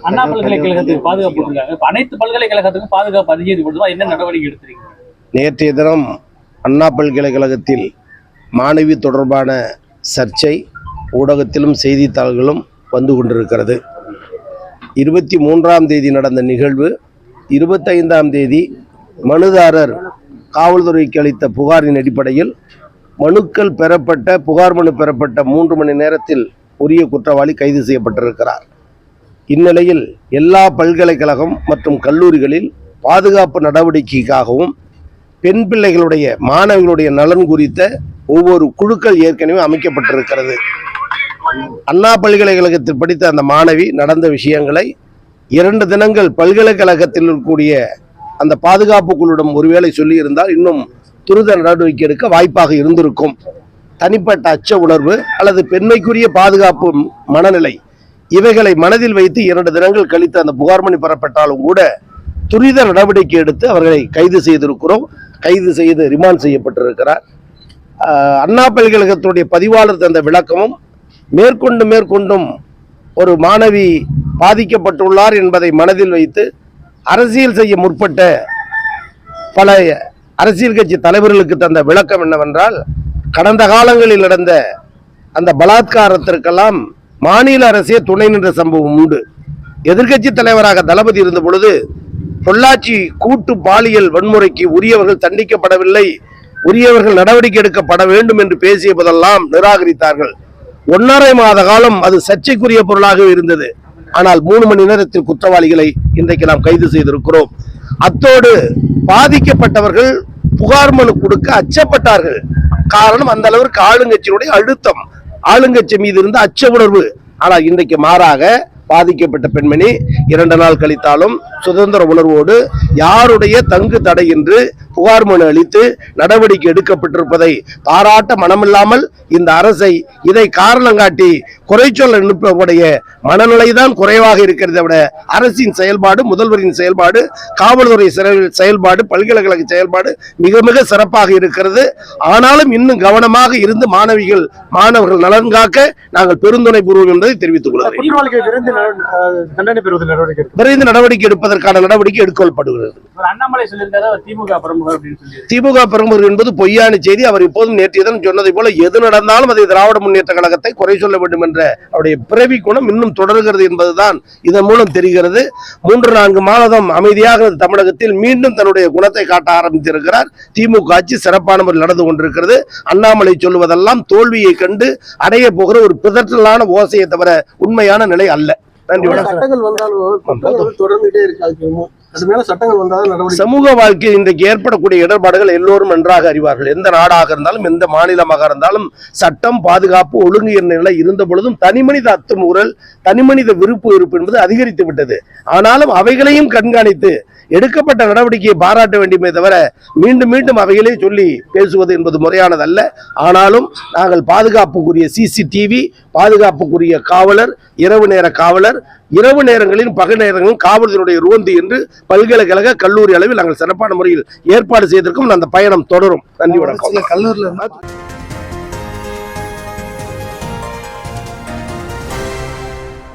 அண்ணா பல்கலைக்கழகத்துக்கு பாதுகாப்பு இருக்காங்க. அனைத்து பல்கலைக்கழகத்துக்கும் பாதுகாப்பு அதிகரிப்படுவதா என்ன நடவடிக்கை எடுத்திருக்கீங்க? நேற்றைய தினம் அண்ணா பல்கலைக்கழகத்தில் மாணவி தொடர்பான சர்ச்சை ஊடகத்திலும் செய்தித்தாள்களும் வந்து கொண்டிருக்கிறது. 23ஆம் தேதி நடந்த நிகழ்வு 25ஆம் தேதி மனுதாரர் காவல்துறைக்கு அளித்த புகாரின் அடிப்படையில் மனுக்கள் பெறப்பட்ட புகார் மனு பெறப்பட்ட 3 மணி நேரத்தில் உரிய குற்றவாளி கைது செய்யப்பட்டிருக்கிறார். இந்நிலையில் எல்லா பல்கலைக்கழகம் மற்றும் கல்லூரிகளில் பாதுகாப்பு நடவடிக்கைக்காகவும் பெண் பிள்ளைகளுடைய மாணவிகளுடைய நலன் குறித்த ஒவ்வொரு குழுக்கள் ஏற்கனவே அமைக்கப்பட்டிருக்கிறது. அண்ணா பல்கலைக்கழகத்தில் படித்த அந்த மாணவி நடந்த விஷயங்களை 2 தினங்கள் பல்கலைக்கழகத்தில் இருக்கக்கூடிய அந்த பாதுகாப்பு குழுவிடம் ஒருவேளை சொல்லி இருந்தால் இன்னும் துரித நடவடிக்கை எடுக்க வாய்ப்பாக இருந்திருக்கும். தனிப்பட்ட அச்ச உணர்வு அல்லது பெண்மைக்குரிய பாதுகாப்பு மனநிலை இவைகளை மனதில் வைத்து 2 தினங்கள் கழித்து அந்த புகார் மனு பெறப்பட்டாலும் கூட துரித நடவடிக்கை எடுத்து அவர்களை கைது செய்திருக்கிறோம். கைது செய்து ரிமாண்ட் செய்யப்பட்டிருக்கிறார். அண்ணா பல்கலைக்கழகத்துடைய பதிவாளர் தந்த விளக்கமும் மேற்கொண்டும் ஒரு மாணவி பாதிக்கப்பட்டுள்ளார் என்பதை மனதில் வைத்து அரசியல் செய்ய முற்பட்ட பல அரசியல் கட்சி தலைவர்களுக்கு தந்த விளக்கம் என்னவென்றால், கடந்த காலங்களில் நடந்த அந்த பலாத்காரத்திற்கெல்லாம் மாநில அரசே துணை நின்ற சம்பவம் உண்டு. எதிர்கட்சி தலைவராக தளபதி இருந்த பொழுது பொள்ளாச்சி கூட்டு பாலியல் வன்முறைக்கு உரியவர்கள் தண்டிக்கப்படவில்லை, உரியவர்கள் நடவடிக்கை எடுக்கப்பட வேண்டும் என்று பேசிய போதெல்லாம் நிராகரித்தார்கள். 1.5 மாத காலம் அது சர்ச்சைக்குரிய பொருளாக இருந்தது. ஆனால் 3 மணி நேரத்தில் குற்றவாளிகளை இன்றைக்கு நாம் கைது செய்திருக்கிறோம். அத்தோடு பாதிக்கப்பட்டவர்கள் புகார் மனு கொடுக்க அச்சப்பட்டார்கள். காரணம் அந்த அளவிற்கு ஆளுங்கட்சியினுடைய அழுத்தம், ஆளுங்கட்சி மீது இருந்த அச்ச உணர்வு. ஆனால் இன்றைக்கு மாறாக பாதிக்கப்பட்ட பெண்மணி 2 நாள் கழித்தாலும் சுதந்திர உணர்வோடு யாருடைய தங்கு தடை என்று புகார் மனு அளித்து நடவடிக்கை எடுக்கப்பட்டிருப்பதை பாராட்ட மனமில்லாமல் இந்த அரசை இதை காரணம் காட்டி குறை சொல்ல நினைப்பவருடைய மனநிலைதான் குறைவாக இருக்கிறதை விட அரசின் செயல்பாடு, முதல்வரின் செயல்பாடு, காவல்துறை செயல்பாடு, பல்கலைக்கழக செயல்பாடு மிக மிக சிறப்பாக இருக்கிறது. ஆனாலும் இன்னும் கவனமாக இருந்து மாணவர்கள் நலன் காக்க நாங்கள் பெருந்துணை புரிவோம் என்பதை தெரிவித்துக் கொள்கிறேன். விரைந்து நடவடிக்கை எடுப்பதற்கான நடவடிக்கை எடுக்கப்படுகிறது. திமுக பிரமுகர் என்பது பொய்யான செய்தி. அவர் இப்போதும் நேற்றைய தினம் சொன்னதை போல எது நடந்தாலும் அதை திராவிட முன்னேற்ற கழகத்தை குறை சொல்ல வேண்டும் என்ற அவருடைய பிறவி குணம் இன்னும் தொடர்கிறது என்பதுதான் இதன் மூலம் தெரிகிறது. 3-4 மாதம் அமைதியாக தமிழகத்தில் மீண்டும் தன்னுடைய குணத்தை காட்ட ஆரம்பித்திருக்கிறார். திமுக ஆட்சி சிறப்பான முறையில் நடந்து கொண்டிருக்கிறது. அண்ணாமலை சொல்லுவதெல்லாம் தோல்வியை கண்டு அடைய போகிற ஒரு பிதற்றலான ஓசையை தவிர உண்மையான நிலை அல்ல. நன்றி. சமூக வாழ்க்கையில் இன்றைக்கு ஏற்படக்கூடிய இடர்பாடுகள் எல்லோரும் நன்றாக அறிவார்கள். எந்த நாடாக இருந்தாலும் எந்த மாநிலமாக இருந்தாலும் சட்டம், பாதுகாப்பு, ஒழுங்கு என்ற நிலை இருந்த பொழுதும் தனிமனித அத்துமீறல், தனிமனித விருப்பு என்பது அதிகரித்து விட்டது. ஆனாலும் அவைகளையும் கண்காணித்து எடுக்கப்பட்ட நடவடிக்கையை பாராட்ட வேண்டுமே தவிர மீண்டும் அவைகளே சொல்லி பேசுவது என்பது முறையானதல்ல. ஆனாலும் நாங்கள் பாதுகாப்புக்குரிய சிசிடிவி, பாதுகாப்புக்குரிய காவலர், இரவு நேர காவலர், இரவு நேரங்களிலும் பகல் நேரங்களிலும் காவல்துறையுடைய ரோந்து என்று பல்கலைக்கழக கல்லூரி அளவில் நாங்கள் சிறப்பான முறையில் ஏற்பாடு செய்திருக்கோம். அந்த பயணம் தொடரும். நன்றி, வணக்கம்.